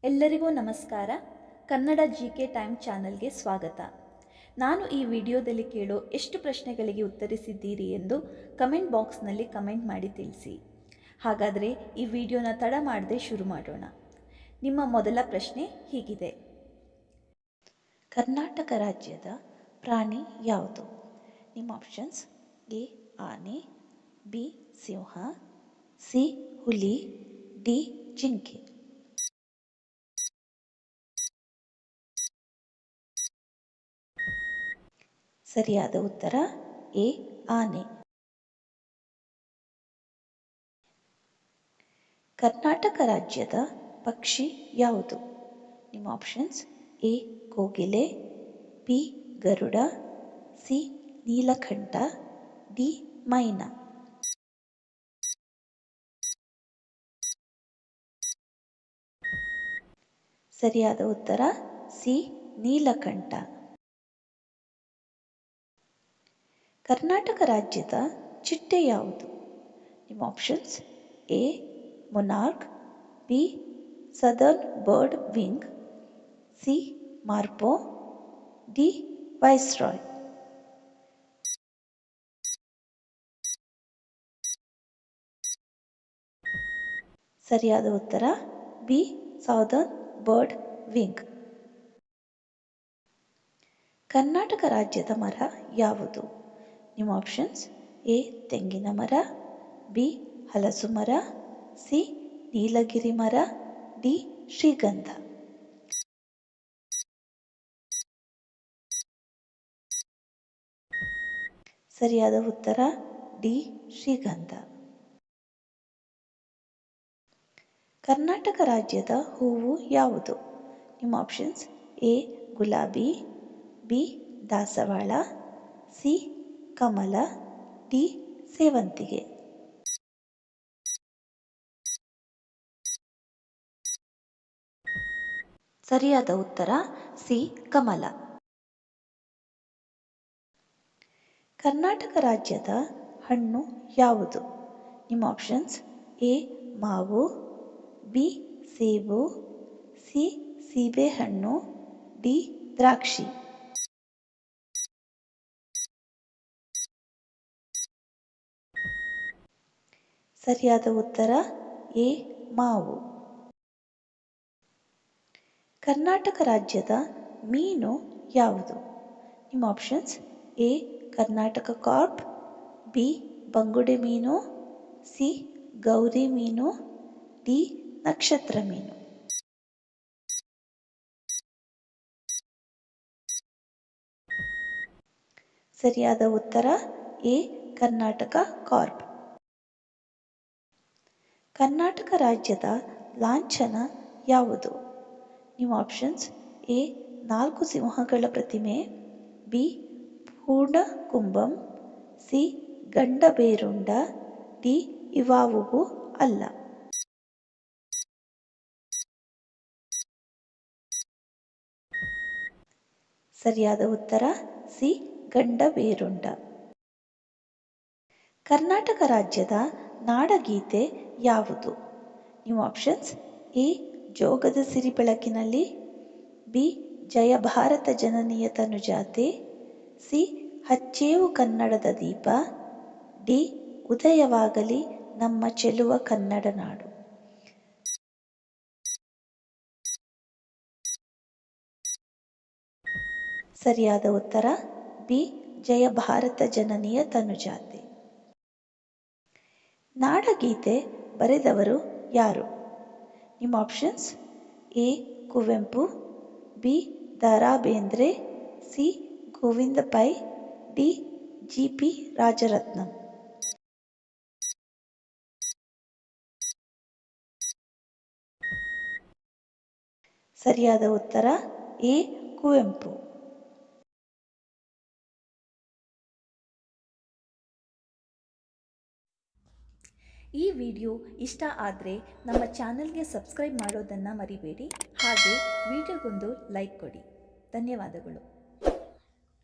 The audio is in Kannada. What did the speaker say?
ಎಲ್ಲರಿಗೂ ನಮಸ್ಕಾರ. ಕನ್ನಡ GK ಟೈಮ್ ಚಾನಲ್ಗೆ ಸ್ವಾಗತ. ನಾನು ಈ ವಿಡಿಯೋದಲ್ಲಿ ಕೇಳೋ ಎಷ್ಟು ಪ್ರಶ್ನೆಗಳಿಗೆ ಉತ್ತರಿಸಿದ್ದೀರಿ ಎಂದು ಕಮೆಂಟ್ ಬಾಕ್ಸ್ನಲ್ಲಿ ಕಮೆಂಟ್ ಮಾಡಿ ತಿಳಿಸಿ. ಹಾಗಾದರೆ ಈ ವಿಡಿಯೋನ ತಡ ಮಾಡದೆ ಶುರು ಮಾಡೋಣ. ನಿಮ್ಮ ಮೊದಲ ಪ್ರಶ್ನೆ ಹೀಗಿದೆ: ಕರ್ನಾಟಕ ರಾಜ್ಯದ ಪ್ರಾಣಿ ಯಾವುದು? ನಿಮ್ಮ ಆಪ್ಷನ್ಸ್: ಎ ಆನೆ, ಬಿ ಸಿಂಹ, ಸಿ ಹುಲಿ, ಡಿ ಜಿಂಕೆ. ಸರಿಯಾದ ಉತ್ತರ ಎ ಆನೆ. ಕರ್ನಾಟಕ ರಾಜ್ಯದ ಪಕ್ಷಿ ಯಾವುದು? ನಿಮ್ಮ ಆಪ್ಷನ್ಸ್: ಎ ಕೋಗಿಲೆ, ಬಿ ಗರುಡ, ಸಿ ನೀಲಕಂಠ, ಡಿ ಮೈನಾ. ಸರಿಯಾದ ಉತ್ತರ ಸಿ ನೀಲಕಂಠ. ಕರ್ನಾಟಕ ರಾಜ್ಯದ ಚಿಟ್ಟೆ ಯಾವುದು? ನಿಮ್ಮ options: A monarch, B southern bird wing, C ಮಾರ್ಪೋ, ಡಿ ವೈಸ್ರಾಯ್. ಸರಿಯಾದ ಉತ್ತರ B southern bird wing. Karnataka ರಾಜ್ಯದ ಮರ ಯಾವುದು? ನಿಮ್ಮ ಆಪ್ಷನ್ಸ್: ಎ ತೆಂಗಿನ ಮರ, ಬಿ ಹಲಸು ಮರ, ಸಿ ನೀಲಗಿರಿ ಮರ, ಡಿ ಶ್ರೀಗಂಧ. ಸರಿಯಾದ ಉತ್ತರ ಡಿ ಶ್ರೀಗಂಧ. ಕರ್ನಾಟಕ ರಾಜ್ಯದ ಹೂವು ಯಾವುದು? ನಿಮ್ಮ ಆಪ್ಷನ್ಸ್: ಎ ಗುಲಾಬಿ, ಬಿ ದಾಸವಾಳ, ಸಿ ಕಮಲ, ಡಿ ಸೇವಂತಿಗೆ. ಸರಿಯಾದ ಉತ್ತರ ಸಿ ಕಮಲ. ಕರ್ನಾಟಕ ರಾಜ್ಯದ ಹಣ್ಣು ಯಾವುದು? ನಿಮ್ಮ ಆಪ್ಷನ್ಸ್: ಎ ಮಾವು, ಬಿ ಸೇಬು, ಸಿ ಸೀಬೆಹಣ್ಣು, ಡಿ ದ್ರಾಕ್ಷಿ. ಸರಿಯಾದ ಉತ್ತರ ಎ ಮಾವು. ಕರ್ನಾಟಕ ರಾಜ್ಯದ ಮೀನು ಯಾವುದು? ನಿಮ್ಮ options: A Karnataka carp, B ಬಂಗುಡೆ ಮೀನು, ಸಿ ಗೌರಿ ಮೀನು, ಡಿ ನಕ್ಷತ್ರ ಮೀನು. ಸರಿಯಾದ ಉತ್ತರ ಎ ಕರ್ನಾಟಕ ಕಾರ್ಪ್. ಕರ್ನಾಟಕ ರಾಜ್ಯದ ಲಾಂಛನ ಯಾವುದು? ನಿಮ್ಮ ಆಪ್ಷನ್ಸ್: ಎ 4 ಸಿಂಹಗಳ ಪ್ರತಿಮೆ, ಬಿ ಪೂರ್ಣ ಕುಂಭಂ, ಸಿ ಗಂಡಬೇರುಂಡ, ಡಿ ಇವಾವುವು ಅಲ್ಲ. ಸರಿಯಾದ ಉತ್ತರ ಸಿ ಗಂಡಬೇರುಂಡ. ಕರ್ನಾಟಕ ರಾಜ್ಯದ ನಾಡಗೀತೆ ಯಾವುದು? ನಿಮ್ಮ ಆಪ್ಷನ್ಸ್: ಎ ಜೋಗದ ಸಿರಿ ಬೆಳಕಿನಲ್ಲಿ, ಬಿ ಜಯ ಭಾರತ ಜನನಿಯ ತನುಜಾತೆ, ಸಿ ಹಚ್ಚೇವು ಕನ್ನಡದ ದೀಪ, ಡಿ ಉದಯವಾಗಲಿ ನಮ್ಮ ಚೆಲುವ ಕನ್ನಡ ನಾಡು. ಸರಿಯಾದ ಉತ್ತರ ಬಿ ಜಯ ಭಾರತ ಜನನಿಯ ತನುಜಾತೆ. ನಾಡಗೀತೆ ಬರೆದವರು ಯಾರು? ನಿಮ್ಮ options: A Kuvempu, B Da Ra Bendre, C Govinda Pai, D G P. Rajaratnam. ಸರಿಯಾದ ಉತ್ತರ ಎ ಕುವೆಂಪು. ಈ ವಿಡಿಯೋ ಇಷ್ಟ ಆದರೆ ನಮ್ಮ ಚಾನಲ್ಗೆ ಸಬ್ಸ್ಕ್ರೈಬ್ ಮಾಡೋದನ್ನು ಮರಿಬೇಡಿ. ಹಾಗೆ ವಿಡಿಯೋಗೊಂದು ಲೈಕ್ ಕೊಡಿ. ಧನ್ಯವಾದಗಳು.